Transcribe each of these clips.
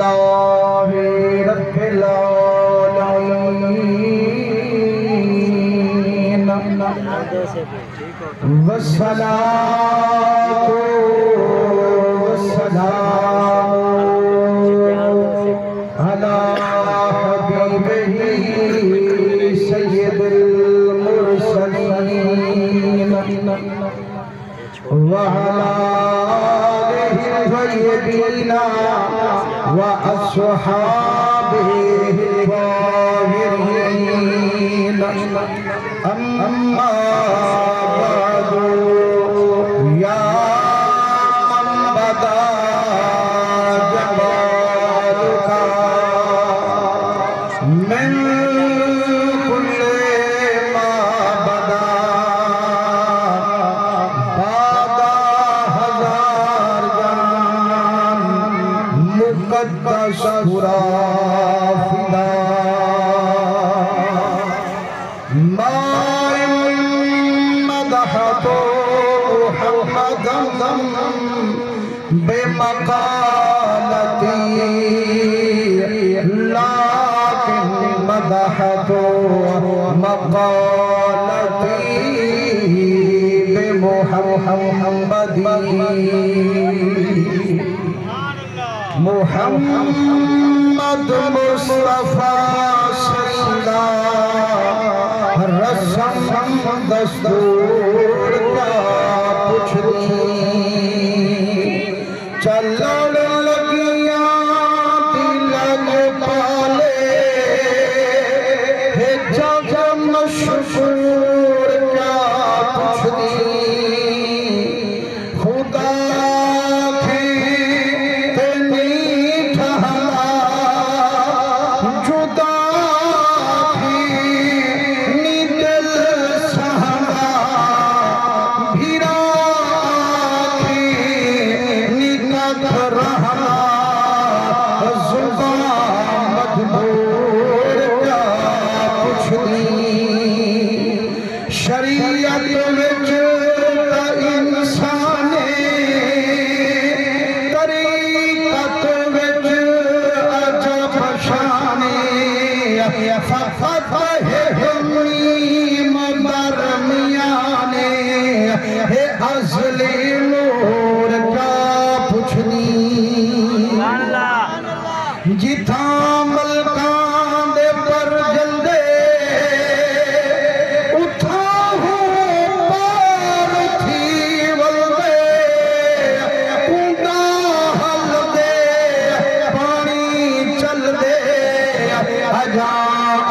لله رب العالمين والصلاة والسلام على حبيبه سيد المرسلين وعلى آله الطيبين وأصحابه الطاهرين أما بعد يا من بدا جمالك من كل ما بدا بعد ہزار جان مقدس پورا فدا مدحت محمدا بمقالتی لیکن مدحت مقالتی بمحمدی محمد مصطفیٰ صلی رسم دستور کا پچھلی چلن لگیاں دلن پالے جگ مشہور کیا پچھلی خدا کی تنی ٹھہلا جدا کی نی دل سہلا بھیرا کی نی نگ رہلا زبان مجبور کیا پچھلی شریعت وچ انسانے طریقت وچ عجب شانے فہمی مدرمیانے ہے ازلی نور کا پچھنی جتھاں ملکان دے پر جلدے اتھاں ہوں پار تھی ولدے کنڈا حل دے پانی چل دے اجا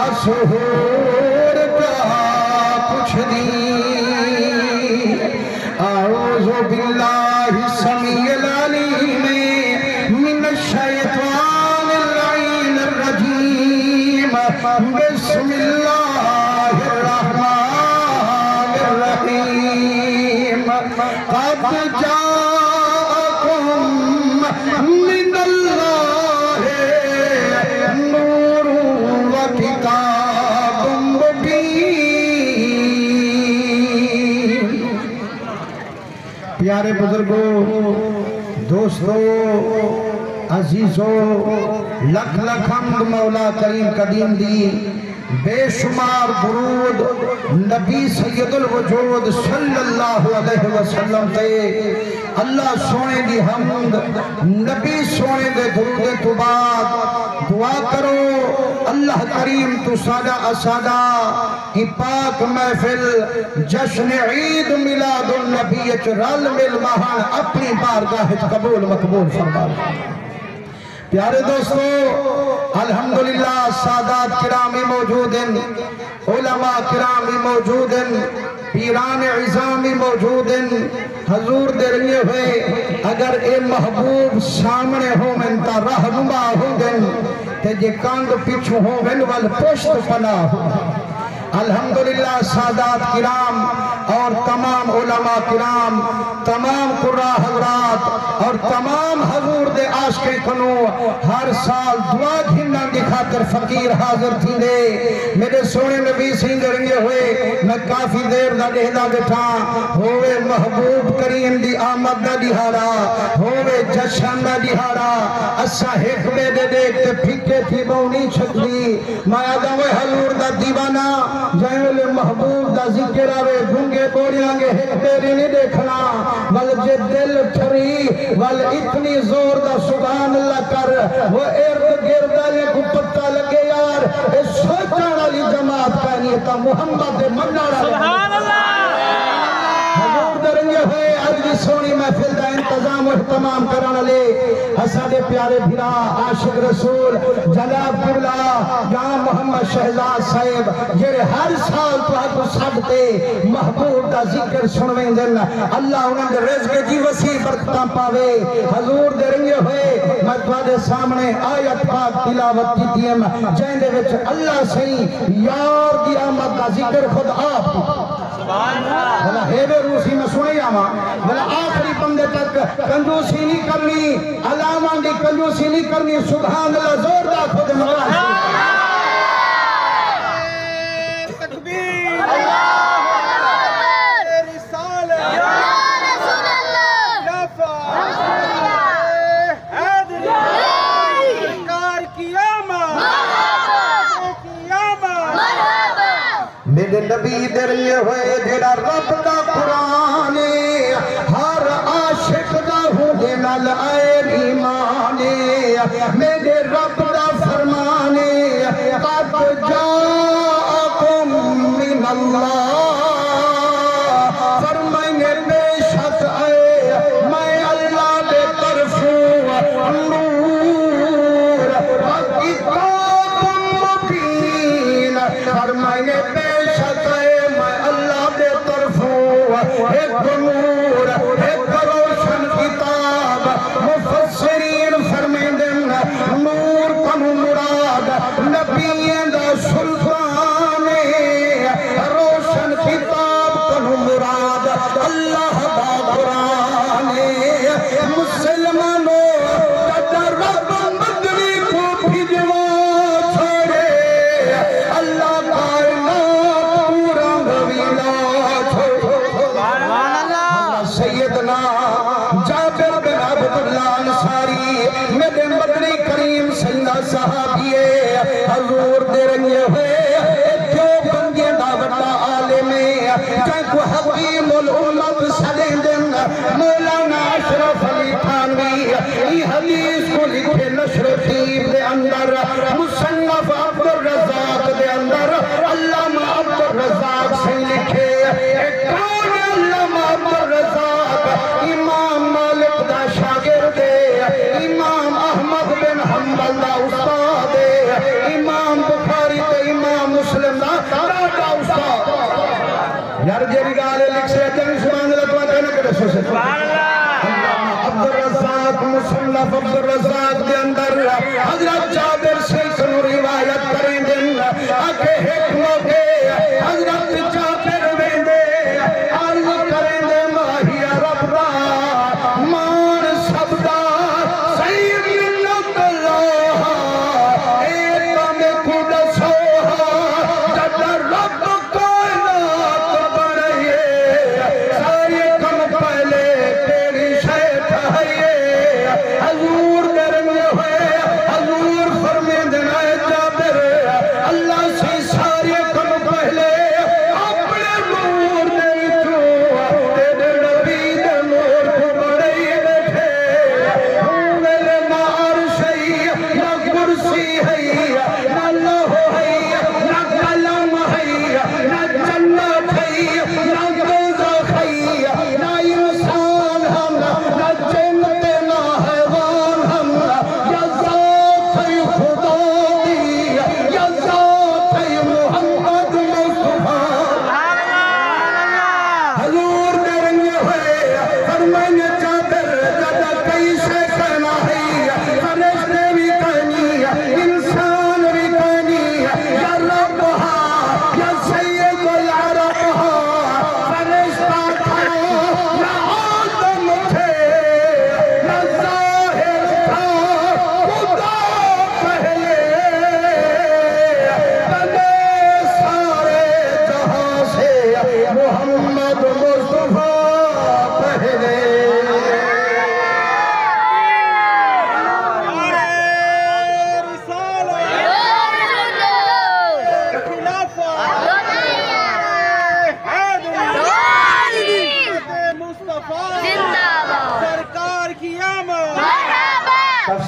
اسہور کا پچھنی اعوذ باللہ السمیع العلیم من الشیطان اللعین الرجیم بسم اللہ الرحمن الرحیم قد جاءکم من اللہ نور و کتاب مبین پیارے بزرگوں دوستو عزیزو لکھ لکھ حمد مولا کریم قدیم دی بے شمار درود نبی سید الوجود صلی اللہ علیہ وسلم تے اللہ سونے دی حمد نبی سونے دے درود تو بعد دعا کرو اللہ کریم تو سادہ اسادہ کی پاک محفل جشن عید میلاد النبی رل مل مہان اپنی بارگاہ قبول مقبول فرما پیارے دوستو الحمدللہ سادات کرامی موجود ہیں علماء کرامی موجود ہیں پیران عظامی موجود ہیں حضور دے رہے ہوئے اگر اے محبوب سامنے ہو من تا رہنما ہو گن تے جے کانگ پیچھو ہو گن وال پشت پنا ہو الحمدللہ سادات کرام اور تمام علماء کرام، تمام قرآن حضرات اور تمام حضور دے عاشقیں کنو ہر سال دعا گھننا دی خاطر فقیر حاضر تھی دے میرے سونے نبی سین رنگے ہوئے میں کافی دیر دا دہدا بٹھا ہوئے محبوب کریم دی آمد دا دہارا ہوئے جشن دا دہارا اسا حکمے دے دیکھتے پھکے تھی بونی چھکلی میں آدم حضور دا دیوانا جائے محبوب دا ذکر آوے گھنگے بوڑیاں گے حکمے نہیں دیکھنا ول جے دل ٹھری ول اتنی زور دا سبحان اللہ کر وہ ارد گردہ لے کو پتہ لگے یار اس سوچان والی جماعت کہنی تا محمد منارا سبحان اللہ حضور درنگے ہوئے آج بھی سونی محفل دا انتظام و احتمام کرانا لے حسد پیارے بھرا عاشق رسول جناب قبلہ یا محمد شہزاد صاحب جیرے ہر سال تو آگو سبتے محبوب دا ذکر سنویں دن اللہ انہوں نے رزق جی وسیع برکتاں پاوے حضور درنگے ہوئے میں تواڈے سامنے آیت پاک تلاوت کی دیم جائیں دے وچ اللہ صحیح یار دی آمد دا ذکر خود آپ بھلا ہیوے روسی میں سنی آما بھلا آخری بندے تک کنجوسی نہیں کرنی علامہ دی کنجوسی نہیں کرنی سبحان اللہ زور دا خود مراج تکبیر رسالہ یا رسول اللہ جعفر حیدری سرکار کی آمد میرے نبی درنگے ہوئے جیڑا رب دا قرآن ہر عاشق دا ہوں نال آئے ایمان میرے رب دا فرمان قد جاءکم من اللہ فرمائنے بے شک آئے میں اللہ دے طرفوں نور کتاب مبین فرمائنے بے ایک نور ایک روشن کتاب مفسرین فرمیندن نور کنو مراد نبیین دا سلطان روشن کتاب کنو مراد اللہ دا قرآن مسلمانوں قدر رب مدنی کو بھجوا چھوڑے اللہ کائنات پورا غویلا سیدنا جابر بن عبداللہ انصاری میرے مدنی کریم سیدنا صحابیے حضور دے رنگے ہوئے جو بندے دعوتہ عالم جائے کو حقیم الامت سلیندن مولانا اشرف علی تھانوی یہ حدیث کو لکھے نشر تیب دے اندر مصنف عبد الرزاق دے اندر علامہ عبد الرزاق سے لکھے کون علامہ عبد الرزاق امام مالک دا شاگرد امام احمد بن حنبل دا استاد امام بخاری تے امام مسلم دا استاد یار جیری گالے لکھ سے جن سبحان اللہ تو کہنا کرے سو سے علامہ عبد الرزاق مصنف عبد الرزاق دے اندر حضرت جابر سے سنو روایت کریں دن آکے حکموں کے حضرت جابر ویندے عرض کریں دے ماہی رب را مان سبدا سید ملت اللہ ایتا میں کود سوہا جدر رب کائنات بڑھئے سارے کم پہلے تیری شیط ہے حضور درمی ہوئے حضور فرمی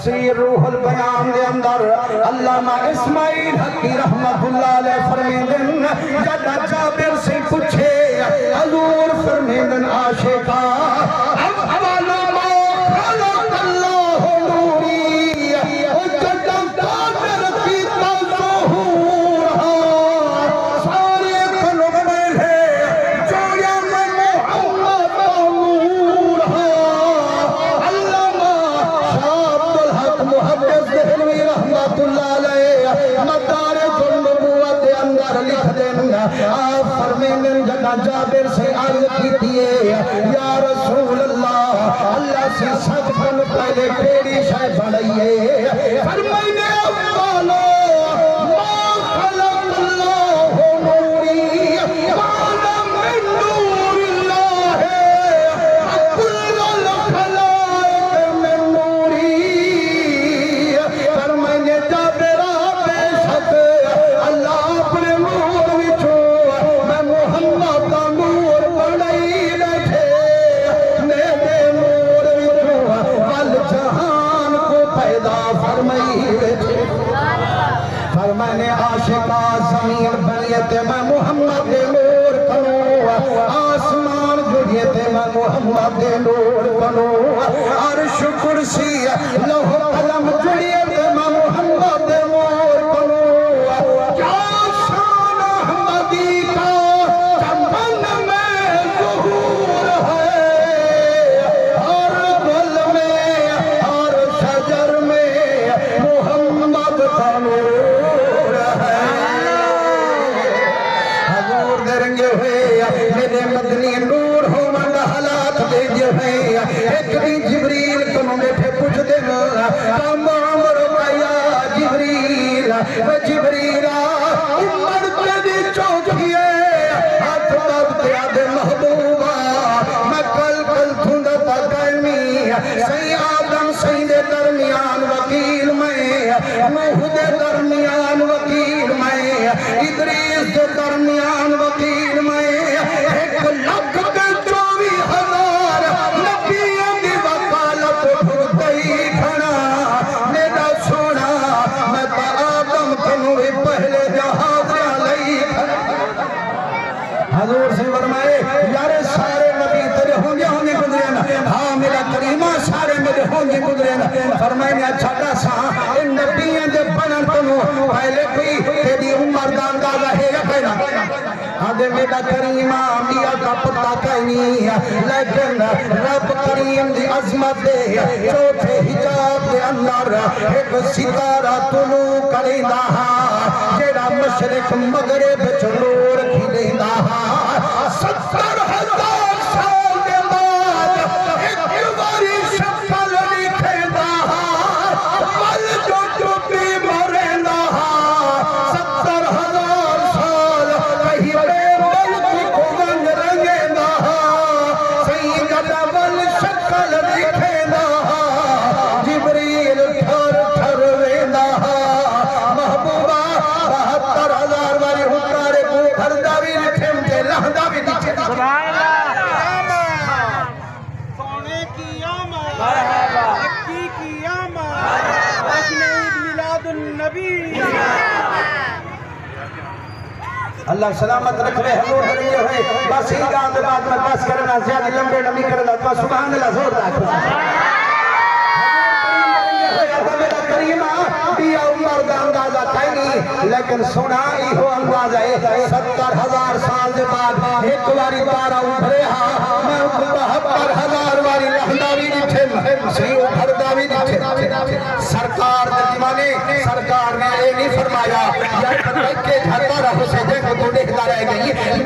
تفسیر روح البیان دے اندر علامہ اسماعیل حقی رحمت اللہ علیہ فرمیدن جدا جابر سے پوچھے حضور فرمیدن عاشقہ اول ما خلق اللہ نوری جدا جابر کی ظہور سارے قلب میں ہے جوڑیا میں محمد نور علامہ شاہ عبدالحق محدث دہلوی رحمت اللہ علیہ مدارج النبوت اندر لکھ دینا آپ فرمیدن جگہ جابر سے عرض کیتیے یا رسول اللہ اللہ سے سچ بن پہلے تیری شے بڑھئیے فرمائنے افضالو ما خلق اللہ نوری قال من نور اللہ کل الخلائق من نوری فرمائنے جابرہ بے شک اللہ اپنے نور وچھو میں محمد کا نور بڑھائی بیٹھے میرے نور وچھو وال جہان کو پیدا فرمائی بیٹھے فرمانے عاشقہ زمین بنیتے میں محمد دے نور کنو آسمان جڑیتے میں محمد دے نور کنو عرش کرسی لوح قلم جڑیتے میں محمد دے نور کنو کیا شان احمدی کا چمن میں ظہور ہے ہر گل میں ہر شجر میں محمد کا نور ہے حضور درنگے ہوئے میرے مدنی نور ہو من حالات دے جو ہے ایک بھی جبریل تمہیں بیٹھے پوچھ دینا کام عمر یا جبریل و جبریلہ عمر تیری چوکیے ہاتھ باب تیاد محبوبہ میں کل تھوندہ تقائمی سی آدم سی دے درمیان وکیل میں نوح دے درمیان وکیل میں ادریس دے درمیان وکیل میں ایک لکھ دے 24,000 نبیوں دی وکالت بھرتائی کھنا میرا سونا میں تا آدم کنوی پہلے جہاز علی حضور سے فرمائے یارے سارے نبی تیرے ہونگے گزرے نا ہاں میرا کریمہ سارے میرے ہونگے گزرے نا فرمائے نے اچھا سا ان نبیوں دے بنن کنو پہلے کوئی تیری عمر دا اندازہ ہے یا پہنا آدھے میرا کریمہ میاں کا پتہ کہنی لیکن رب کریم دی عظمت دے چوتھے حجاب دے اندر ایک ستارہ طلوع کریندہ جیڑا مشرق مغرب چلور کھلیندہ 70,000 سال دے بعد ایک باری شکل لکھیندہ بل جو چوپی مرندہ 70,000 سال کہیں بے ملک کو گنج رنگیندہ سید بل شکل لکھیندہ جبریل تھر ویندہ محبوبہ 72,000 والی ہتارے کو گھردہ بھی لکھیں دے لہدہ بھی دیکھیں سبحان اللہ سونے کی آمد حقی کی آمد جشن عید میلاد النبی اللہ سلامت رکھوے حضور درنگے ہوئے بس ہی گاند بعد میں بس کرنا زیادہ لمبے نمی کرنا تو سبحان اللہ زور داکھو میرا کریمہ بیا عمر دا اندازہ کہیں لیکن سنائی ہو اندازہ 70,000 سال دے بعد ایک واری بارہ ابھرے میں ان کو 72,000 واری لہداوی دیٹھیں صحیح ابھرداوی دیٹھیں سرکار دیوانے سرکار نے یہ نہیں فرمایا یا کہ گھر پر رہو سے جے کو تو دیکھتا رہ گئی